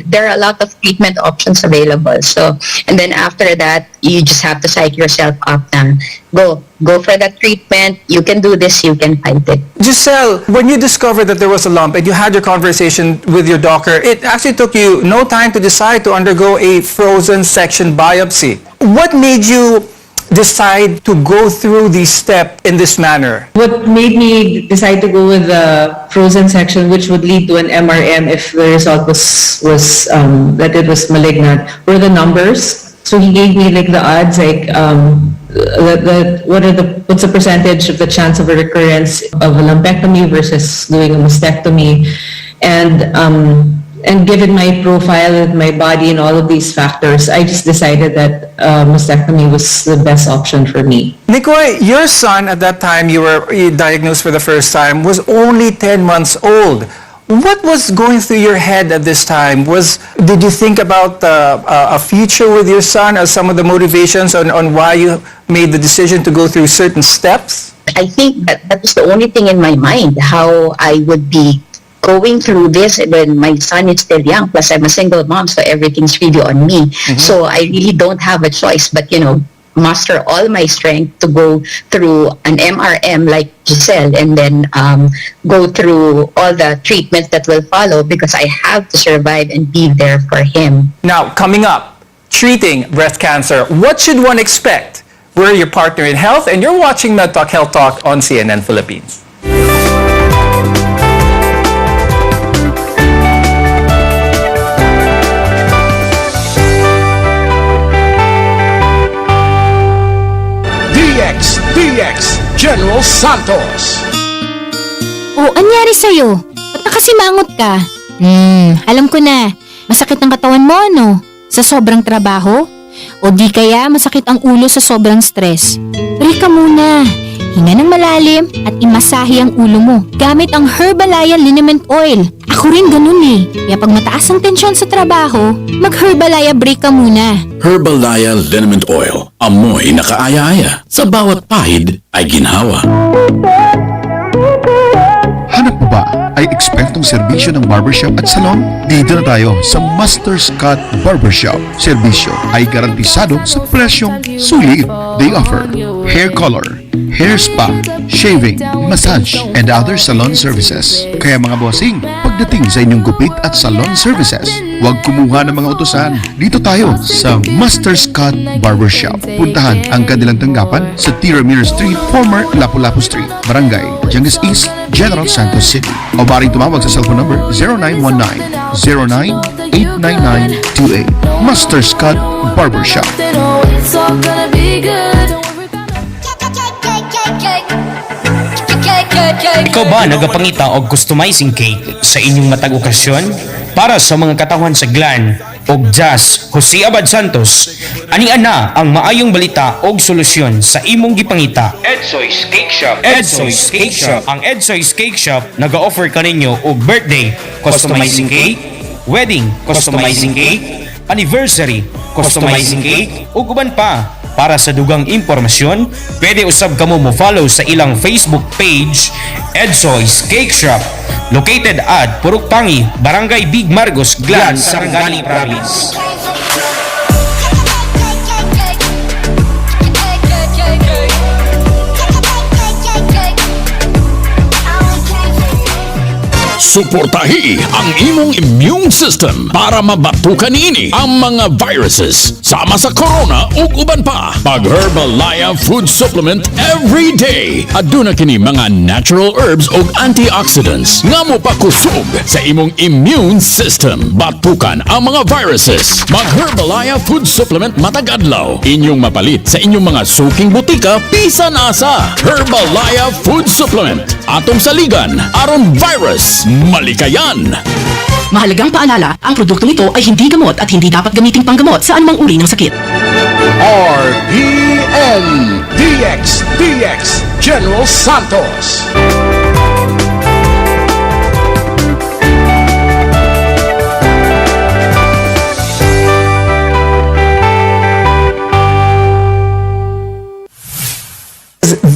There are a lot of treatment options available. So, and then after that, you just have to psych yourself up and go for that treatment. You can do this, you can fight it. Giselle, when you discovered that there was a lump and you had your conversation with your doctor, it actually took you no time to decide to undergo a frozen section biopsy. What made you decide to go through the step in this manner? What made me decide to go with the frozen section, which would lead to an MRM if the result was that it was malignant, were the numbers. So he gave me the odds, what's the percentage of the chance of a recurrence of a lumpectomy versus doing a mastectomy, and and given my profile and my body and all of these factors, I just decided that mastectomy was the best option for me. Nicoy, your son at that time you were diagnosed for the first time was only 10 months old. What was going through your head at this time? Did you think about a future with your son as some of the motivations on why you made the decision to go through certain steps? I think that was the only thing in my mind, how I would be going through this when my son is still young, plus I'm a single mom, so everything's really on me. So I really don't have a choice but, muster all my strength to go through an MRM like Giselle, and then go through all the treatments that will follow, because I have to survive and be there for him. Now, coming up, treating breast cancer, what should one expect? We're your partner in health, and you're watching MedTalk Health Talk on CNN Philippines. DXDX General Santos. Anyari sa'yo? Ba't nakasimangot ka? Alam ko na. Masakit ang katawan mo, ano? Sa sobrang trabaho? O di kaya masakit ang ulo sa sobrang stress? Break ka muna. Hinga ng malalim at imasahe ang ulo mo gamit ang Herbalaya Liniment Oil. Ako rin ganun eh. Kaya pag mataas ang tensyon sa trabaho, mag-Herbalaya break ka muna. Herbalaya Liniment Oil. Amoy na kaaya-aya. Sa bawat pahid ay ginhawa. Hanap mo ba ay ekspertong serbisyo ng barbershop at salon? Dito na tayo sa Master's Cut Barbershop. Serbisyo ay garantisado sa presyong sulit. They offer hair color, hair spa, shaving, massage, and other salon services. Kaya mga bossing, pagdating sa inyong gupit at salon services, huwag kumuha ng mga utusan. Dito tayo sa Master's Cut Barbershop. Puntahan ang kanilang tanggapan sa Tiramir Street, former Lapu-Lapu Street, Barangay Jangis East, General Santos City. O maaaring tumawag sa cellphone number 0919-09-89928. Master's Cut Barbershop. Ikaw ba nagapangita og customizing cake sa inyong matag okasyon? Para sa mga katawan sa glan og Jazz Jose Abad Santos, ani-ana ang maayong balita og solusyon sa imong gipangita. Edsoy's Cake Shop. Edsoy's Cake Shop. Ang Edsoy's Cake Shop naga-offer kaninyo og birthday customizing cake, wedding customizing cake, anniversary customizing cake, ug uban pa. Para sa dugang impormasyon, pwede usab kamo mo follow sa ilang Facebook page, Edsoy's Cake Shop, located at Purukpangi, Barangay Big Margos, Glan, Sarangani Province. Suportahi ang imong immune system para mabatukan ini ang mga viruses sama sa corona ug uban pa. Pag Herbalaya Food Supplement every day. Aduna kini mga natural herbs ug antioxidants nga mopakusog sa imong immune system. Batukan ang mga viruses. Mag Herbalaya Food Supplement matag adlaw. Inyong mapalit sa inyong mga suking butika bisan asa. Herbalaya Food Supplement. Atong saligan aron virus malikayan. Mahalagang paalala, ang produktong ito ay hindi gamot at hindi dapat gamiting panggamot sa anumang uri ng sakit. RPN DXDX General Santos.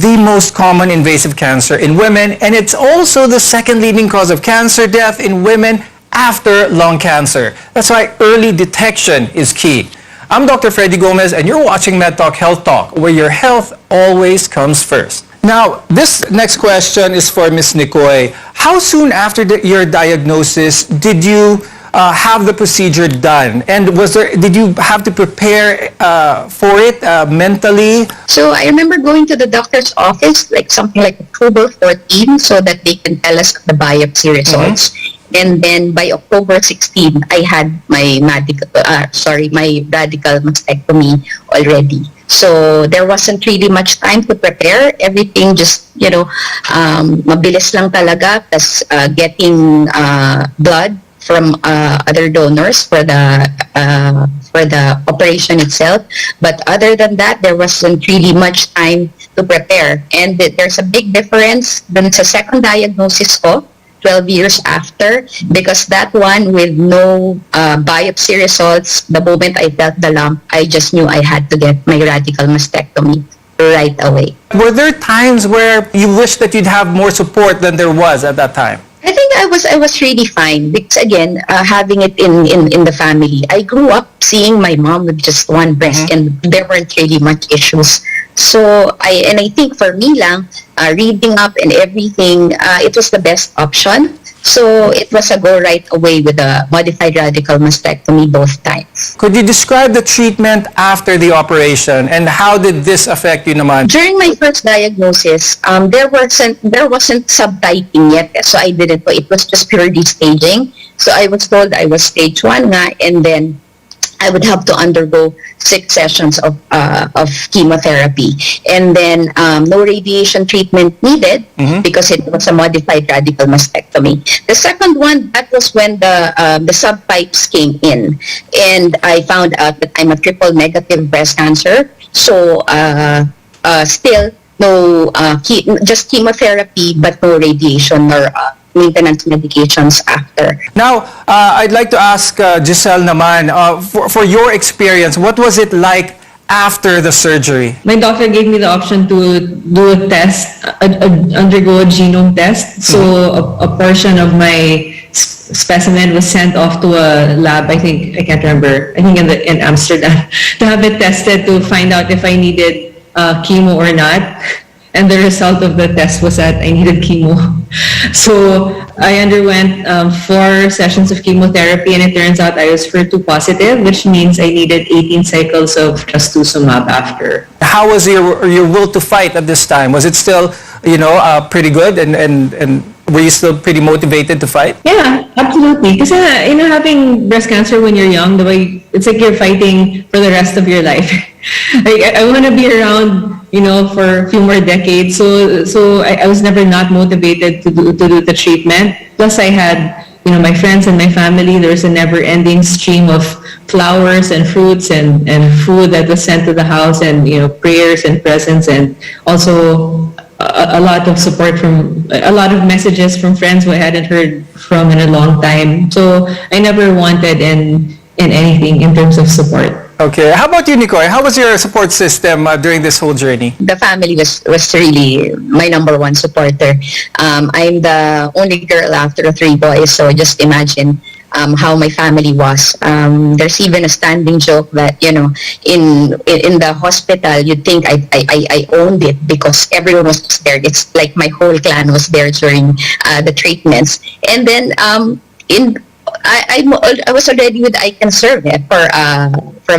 The most common invasive cancer in women, and it's also the second leading cause of cancer death in women after lung cancer. That's why early detection is key. I'm Dr. Freddy Gomez, and you're watching MedTalk Health Talk, where your health always comes first. Now, this next question is for Ms. Nicoy. How soon after your diagnosis did you have the procedure done? And did you have to prepare for it mentally? So I remember going to the doctor's office, something like October 14, so that they can tell us the biopsy results. And then by October 16, I had my radical mastectomy already. So there wasn't really much time to prepare. Everything just, mabilis lang talaga. Tas getting blood other donors for the operation itself. But other than that, there wasn't really much time to prepare. And there's a big difference dun sa second diagnosis ko, 12 years after, because that one with no biopsy results, the moment I felt the lump, I just knew I had to get my radical mastectomy right away. Were there times where you wished that you'd have more support than there was at that time? I think I was really fine because again, having it in the family, I grew up seeing my mom with just one breast, and there weren't really much issues. So I think for me lang, reading up and everything, it was the best option. So it was a go right away with a modified radical mastectomy both times. Could you describe the treatment after the operation and how did this affect you naman? During my first diagnosis, there wasn't subtyping yet, so I didn't know. It was just purely staging. So I was told I was stage 1 nga, and then I would have to undergo 6 sessions of chemotherapy, and then no radiation treatment needed because it was a modified radical mastectomy. The second one, that was when the subtypes came in, and I found out that I'm a triple negative breast cancer. So still no just chemotherapy, but no radiation or maintenance medications after. Now, I'd like to ask Giselle naman, for your experience, what was it like after the surgery? My doctor gave me the option to do a test, undergo a genome test. So a portion of my specimen was sent off to a lab, I can't remember, I think in Amsterdam, to have it tested to find out if I needed chemo or not. And the result of the test was that I needed chemo. So I underwent 4 sessions of chemotherapy, and it turns out I was HER2 positive, which means I needed 18 cycles of trastuzumab after. How was your will to fight at this time? Was it still, pretty good, and were you still pretty motivated to fight? Yeah, absolutely. Because having breast cancer when you're young, the way it's like you're fighting for the rest of your life. I want to be around, for a few more decades. So I was never not motivated to do the treatment. Plus, I had, my friends and my family. There was a never-ending stream of flowers and fruits and food that was sent to the house, and prayers and presents, and also a lot of support a lot of messages from friends who I hadn't heard from in a long time. So I never wanted in anything in terms of support. Okay. How about you, Nicole? How was your support system during this whole journey? The family was really my number one supporter. I'm the only girl after 3 boys, so just imagine how my family was. There's even a standing joke that in the hospital you'd think I owned it because everyone was there. It's like my whole clan was there during the treatments, and then I was already with I Can Serve it for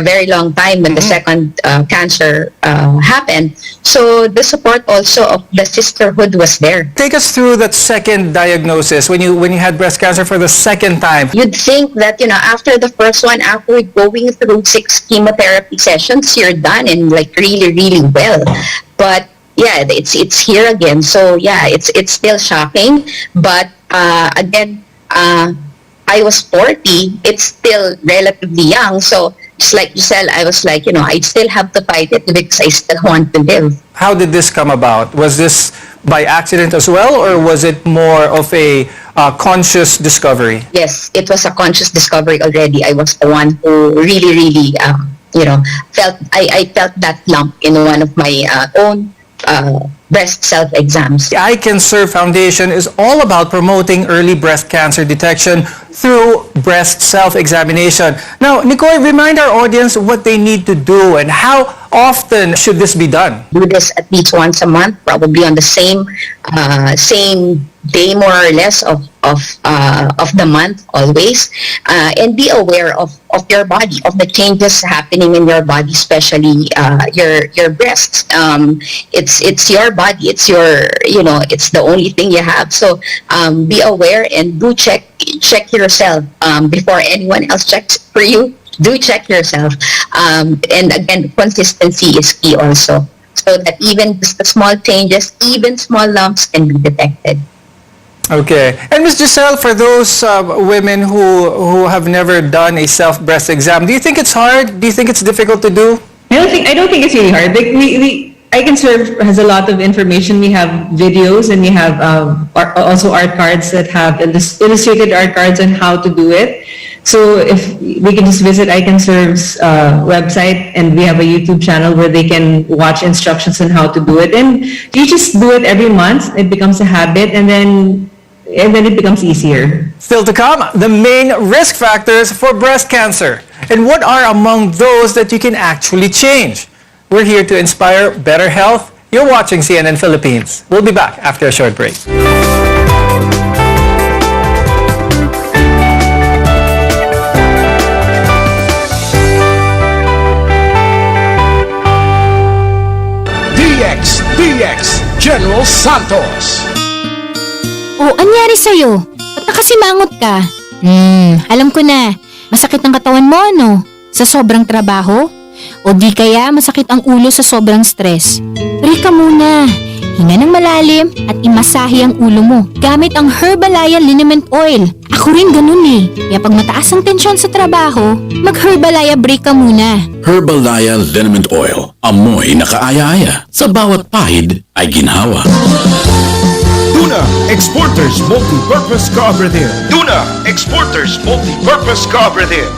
a very long time when the second cancer happened. So the support also of the sisterhood was there. Take us through that second diagnosis when you had breast cancer for the second time. You'd think that after the first one, after going through 6 chemotherapy sessions, you're done and like really, really well. But yeah, it's here again. So yeah, it's still shocking. But again, I was 40. It's still relatively young. So just like Giselle, I was like, I still have to fight it because I still want to live. How did this come about? Was this by accident as well, or was it more of a conscious discovery? Yes, it was a conscious discovery already. I was the one who really, really, felt that lump in one of my own breast self-exams. The I Can Serve Foundation is all about promoting early breast cancer detection through breast self-examination. Now, Nicole, remind our audience what they need to do and how often should this be done? Do this at least once a month, probably on the same day more or less of the month always, and be aware of your body, of the changes happening in your body, especially your breasts. It's your body, it's it's the only thing you have. So be aware and do check yourself before anyone else checks for you. Do check yourself, and again, consistency is key also, so that even just the small changes, even small lumps, can be detected. Okay. And Ms. Giselle, for those women who have never done a self-breast exam, do you think it's hard? Do you think it's difficult to do? I don't think it's really hard. Like I Can Serve has a lot of information. We have videos and we have also art cards that have illustrated art cards on how to do it. So if we can just visit I Can Serve's website, and we have a YouTube channel where they can watch instructions on how to do it. And you just do it every month. It becomes a habit, and then it becomes easier. Still to come, the main risk factors for breast cancer. And what are among those that you can actually change? We're here to inspire better health. You're watching CNN Philippines. We'll be back after a short break. DXDX General Santos. O, anyari sa'yo? Ba't nakasimangot ka? Alam ko na. Masakit ang katawan mo, ano? Sa sobrang trabaho? O di kaya masakit ang ulo sa sobrang stress? Break ka muna. Hinga ng malalim at imasahe ang ulo mo gamit ang Herbalaya Liniment Oil. Ako rin ganun eh. Kaya pag mataas ang tensyon sa trabaho, mag-Herbalaya break ka muna. Herbalaya Liniment Oil. Amoy nakaaya-aya. Sa bawat pahid ay ginhawa. Tuna Exporters Multi-Purpose Cooperative. Tuna Exporters Multi-Purpose Cooperative.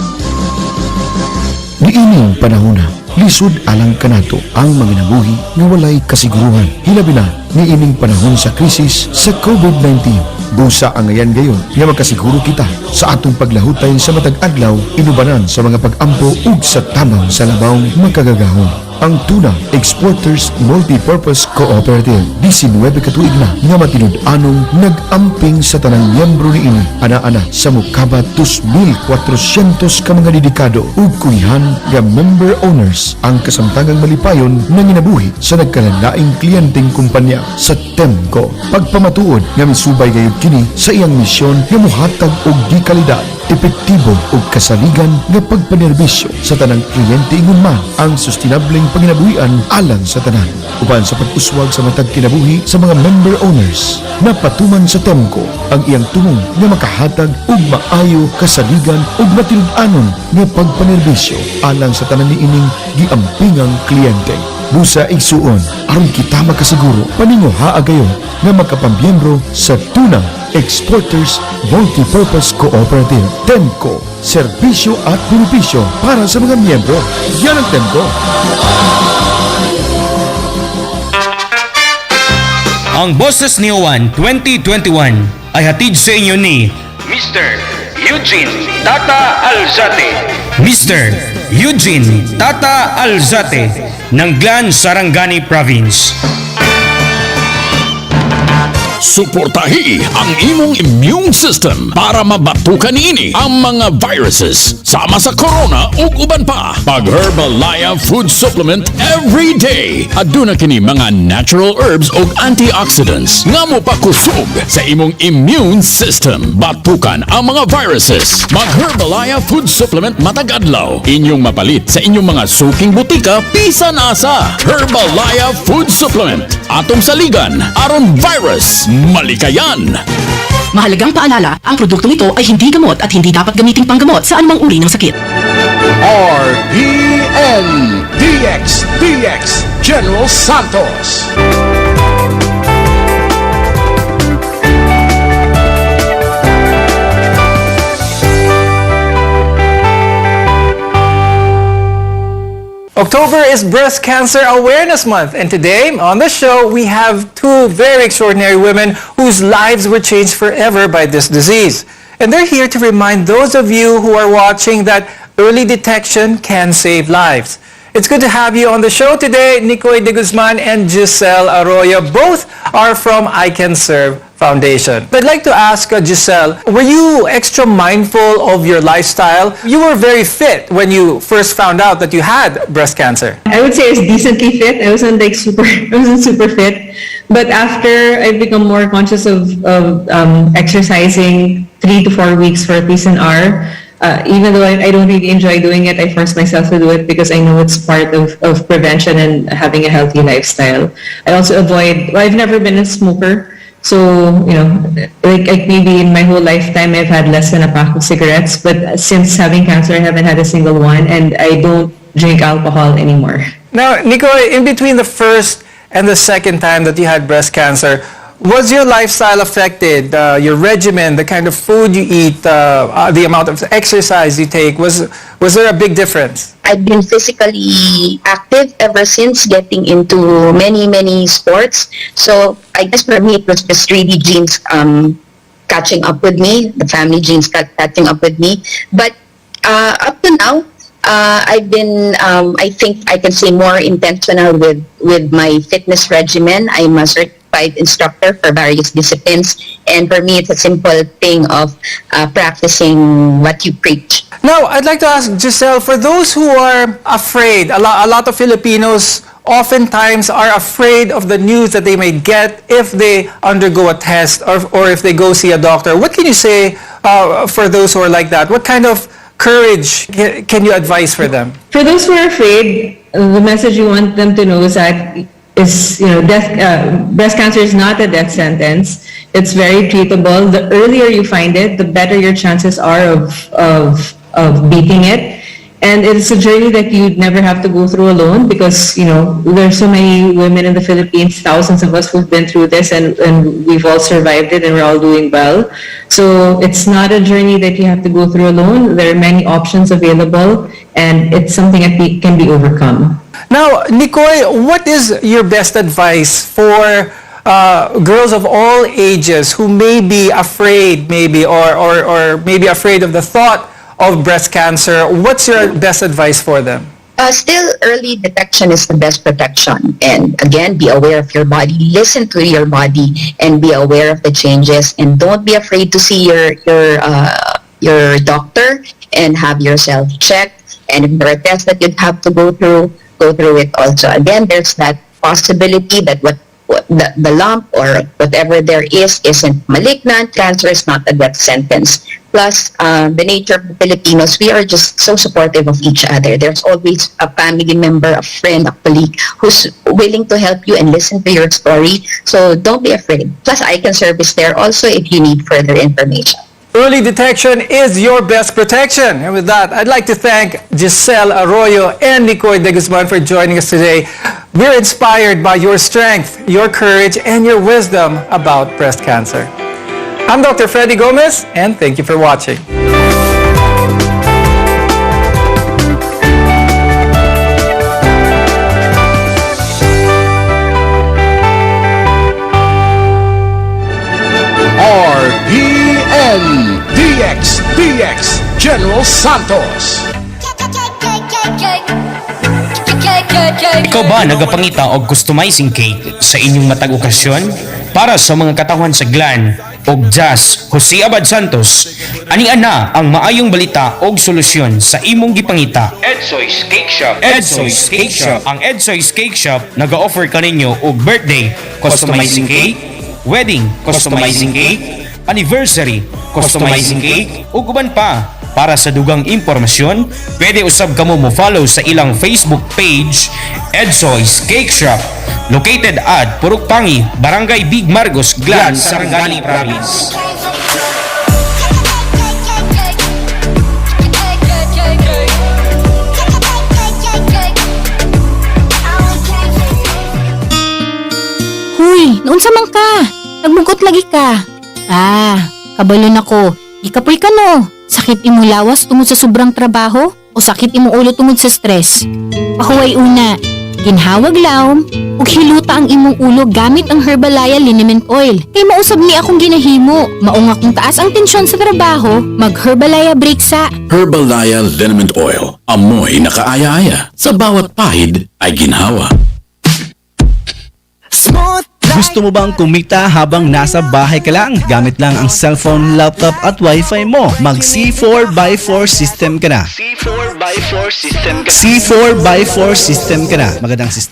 Niining panahon na, lisod alang kanato ang mga nabuhi nga walay kasiguruhan. Hilabi na, niining panahon sa krisis sa COVID-19. Busa ang ngayon gayon nga magkasiguro kita sa atong paglahutay sa matag adlaw, inubanan sa mga pag-ampo ug sa tamang sa labaw makagagahon. Ang Tuna Exporters Multi-Purpose Cooperative 19 katuig na nga matinud-anong nag-amping sa tanang miyembro niini ana-ana sa mukabat 2,400 ka mga dedikado ug kuihan nga member owners ang kasamtangang malipayon na ginabuhi sa nagkalalaing kliyenteng kumpanya sa Temco. Pagpamatuod nga misubay gayud kini sa iyang misyon nga mohatag og gikalidad, epektibo ug kasaligan nga pagpanerbisyo sa tanang kliyente ingon man ang sustinableng panginabuhian alang sa tanan. Uban sa pag-uswag sa matag kinabuhi sa mga member owners, napatuman sa Temco ang iyang tumong nga makahatag og maayo, kasaligan ug matinud-anon nga pagpanerbisyo alang sa tanan niining giampingang kliyente. Busa igsuon aron kita makasiguro paningo haagayon nga magkapambyembro sa Tuna Exporters Multi-Purpose Cooperative. Temco, serbisyo at benepisyo para sa mga miyembro. Yan ang Temco. Ang Boses ni Juan 2021 ay hatid sa inyo ni Mr. Eugene Tata Alzate. Mr. Eugene Tata Alzate ng Glan Sarangani Province. Suportahi ang imong immune system para mabatukan niini ang mga viruses sama sa corona ug uban pa. Pag Herbalaya Food Supplement every day. Aduna kini mga natural herbs ug antioxidants nga mopakusog sa imong immune system. Batukan ang mga viruses. Mag Herbalaya Food Supplement matag adlaw. Inyong mapalit sa inyong mga suking butika bisan asa. Herbalaya Food Supplement. Atong saligan aron virus malikayan. Mahalagang paalala, ang produktong ito ay hindi gamot at hindi dapat gamiting panggamot sa anumang uri ng sakit. RPN DXDX General Santos. October is Breast Cancer Awareness Month, and today on the show we have two very extraordinary women whose lives were changed forever by this disease. And they're here to remind those of you who are watching that early detection can save lives. It's good to have you on the show today, Nicoy de Guzman and Giselle Arroyo. Both are from I Can Serve Foundation. I'd like to ask Giselle, were you extra mindful of your lifestyle? You were very fit when you first found out that you had breast cancer. I would say I was decently fit. I wasn't super fit. But after I've become more conscious of exercising 3 to 4 weeks for at least an hour, even though I don't really enjoy doing it, I force myself to do it because I know it's part of prevention and having a healthy lifestyle. I also avoid, I've never been a smoker, So, like maybe in my whole lifetime, I've had less than a pack of cigarettes, but since having cancer, I haven't had a single one, and I don't drink alcohol anymore. Now, Nicole, in between the first and the second time that you had breast cancer, was your lifestyle affected? Your regimen, the kind of food you eat, the amount of exercise you take, was there a big difference? I've been physically active ever since getting into many sports. So I guess for me, it was just really genes catching up with me, the family genes catching up with me. But up to now, I've been, I think I can say, more intentional with my fitness regimen. I'm a certified instructor for various disciplines. And for me, it's a simple thing of practicing what you preach. Now, I'd like to ask Giselle, for those who are afraid, a lot of Filipinos oftentimes are afraid of the news that they may get if they undergo a test or if they go see a doctor. What can you say for those who are like that? What kind of courage can you advise for them? For those who are afraid, the message you want them to know is that breast cancer is not a death sentence. It's very treatable. The earlier you find it, the better your chances are of beating it. And it's a journey that you'd never have to go through alone because, there's so many women in the Philippines, thousands of us who've been through this and we've all survived it and we're all doing well. So it's not a journey that you have to go through alone. There are many options available and it's something that can be overcome. Now, Nicole, what is your best advice for girls of all ages who may be afraid, or maybe afraid of the thought of breast cancer? What's your best advice for them? Still, early detection is the best protection. And again, be aware of your body. Listen to your body and be aware of the changes. And don't be afraid to see your doctor and have yourself checked. And if there are tests that you'd have to go through it also. Again, there's that possibility that the lump or whatever there isn't malignant. Cancer is not a death sentence. Plus, the nature of the Filipinos, we are just so supportive of each other. There's always a family member, a friend, a colleague who's willing to help you and listen to your story. So don't be afraid. Plus, I can service there also if you need further information. Early detection is your best protection. And with that, I'd like to thank Giselle Arroyo and Nicole de Guzman for joining us today. We're inspired by your strength, your courage, and your wisdom about breast cancer. I'm Dr. Freddy Gomez, and thank you for watching. RPN DXDX General Santos. Ikaw ba nagapangita og customizing cake sa inyong matag okasyon? Para sa mga katawhan sa glan og Jazz Jose Abad Santos, ani-ana ang maayong balita og solusyon sa imong gipangita. Edsoy's Cake Shop. Edsoy's Cake Shop. Ang Edsoy's Cake Shop naga-offer kaninyo og birthday customizing cake, wedding customizing cake, anniversary customizing cake, ug uban pa. Para sa dugang impormasyon, pwede usab kamo mo follow sa ilang Facebook page, Edsoy's Cake Shop, located at Purukpangi, Barangay Big Margos, Glan, Sarangani Province. Huy, naunsa man ka? Nagmugot lagi ka. Kabalon ako. Ikapoy ka no. Sakit imong lawas tungod sa sobrang trabaho o sakit imong ulo tungod sa stress? Pahuway una, ginhawag lawom ug hiluta ang imong ulo gamit ang Herbalaya Liniment Oil. Kay mausab ni akong ginahimo, mao nga kung taas ang tensyon sa trabaho, mag Herbalaya break sa Herbalaya Liniment Oil. Amoy nakaaya-aya. Sa bawat pahid ay ginhawa. Gusto mo bang kumita habang nasa bahay ka lang? Gamit lang ang cellphone, laptop at wifi mo. Mag C4x4 system ka na. C4x4 system ka na. Magandang system.